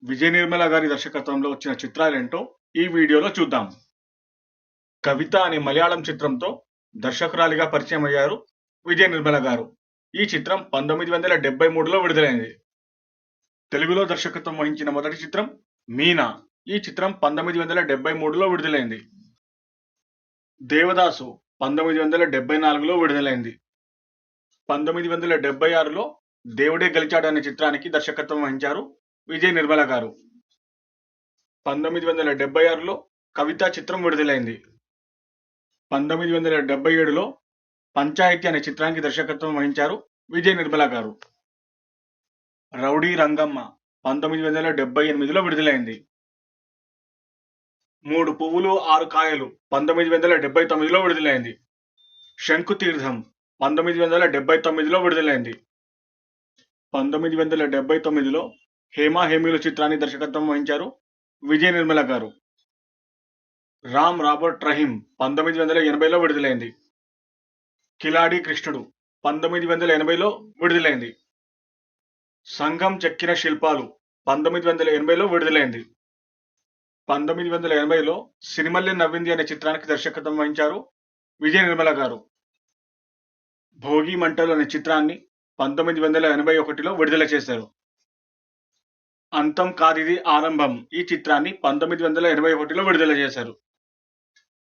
విజయ నిర్మల గారి దర్శకత్వంలో వచ్చిన చిత్రాలేంటో ఈ వీడియోలో చూద్దాం. కవిత అనే మలయాళం చిత్రంతో దర్శకురాలిగా పరిచయం అయ్యారు విజయ నిర్మల గారు. ఈ చిత్రం 1973లో విడుదలైంది. తెలుగులో దర్శకత్వం వహించిన మొదటి చిత్రం మీనా. ఈ చిత్రం 1973లో విడుదలైంది. దేవదాసు 1974లో విడుదలైంది. 1976లో దేవుడే గెలిచాడు అనే చిత్రానికి దర్శకత్వం వహించారు విజయ నిర్మల గారు. 1976లో కవిత చిత్రం విడుదలైంది. 1977లో పంచాయతీ అనే చిత్రానికి దర్శకత్వం వహించారు విజయ నిర్మల గారు. రౌడీ రంగమ్మ 1978లో విడుదలైంది. మూడు పువ్వులు ఆరు కాయలు 1979లో విడుదలైంది. శంకుతీర్థం 1979లో విడుదలైంది. 1979లో హేమ హేమీలు చిత్రాన్ని దర్శకత్వం వహించారు విజయ నిర్మల గారు. రామ్ రాబర్ట్ రహీం 1980లో విడుదలైంది. కిలాడి కృష్ణుడు 1980లో విడుదలైంది. సంఘం చెక్కిన శిల్పాలు 1980లో విడుదలైంది. 1980లో సిరిమల్లె నవ్వింది అనే చిత్రానికి దర్శకత్వం వహించారు విజయ నిర్మల గారు. భోగి మంటలు అనే చిత్రాన్ని 1981లో విడుదల చేశారు. అంతం కాదిది ఆరంభం ఈ చిత్రాన్ని 1981లో విడుదల చేశారు.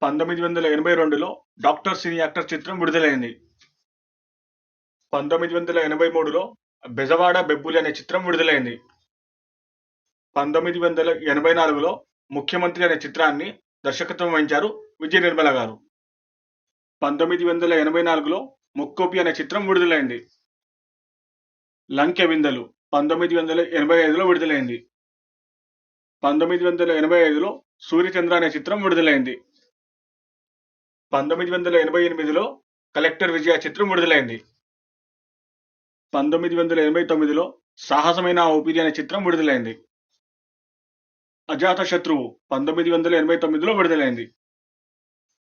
1982లో డాక్టర్ సినీ యాక్టర్ చిత్రం విడుదలైంది. 1983లో బెజవాడ బెబ్బులి అనే చిత్రం విడుదలైంది. 1984లో ముఖ్యమంత్రి అనే చిత్రాన్ని దర్శకత్వం వహించారు విజయ నిర్మల గారు. 1984లో ముక్కోపి అనే చిత్రం విడుదలైంది. లంకె విందలు 1985లో విడుదలైంది. 1985లో సూర్యచంద్ర అనే చిత్రం విడుదలైంది. 1988లో కలెక్టర్ విజయ చిత్రం విడుదలైంది. 1989లో సాహసమైన ఊపిరి అనే చిత్రం విడుదలైంది. అజాత శత్రువు 1989లో విడుదలైంది.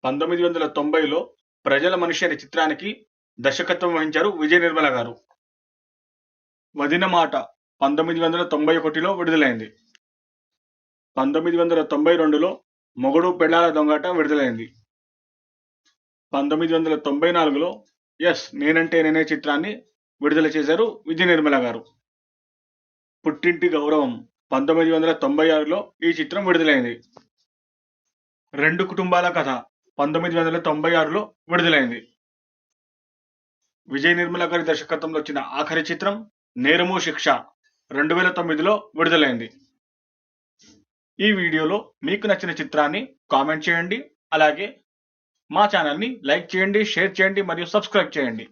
1990లో ప్రజల మనిషి అనే చిత్రానికి దర్శకత్వం వహించారు విజయ నిర్మల గారు. వదిన మాట 1991లో విడుదలైంది. 1992లో మొగుడు పెళ్ళాల దొంగాట విడుదలైంది. 1994లో ఎస్ నేనంటే నేనే చిత్రాన్ని విడుదల చేశారు విజయ నిర్మల గారు. పుట్టింటి గౌరవం 1996లో ఈ చిత్రం విడుదలైంది. రెండు కుటుంబాల కథ 1996లో విడుదలైంది. విజయ నిర్మల గారి దర్శకత్వంలో వచ్చిన ఆఖరి చిత్రం నేరము శిక్ష 2009లో విడుదలైంది. ఈ వీడియోలో మీకు నచ్చిన చిత్రాన్ని కామెంట్ చేయండి. అలాగే మా ఛానల్ని లైక్ చేయండి, షేర్ చేయండి మరియు సబ్స్క్రైబ్ చేయండి.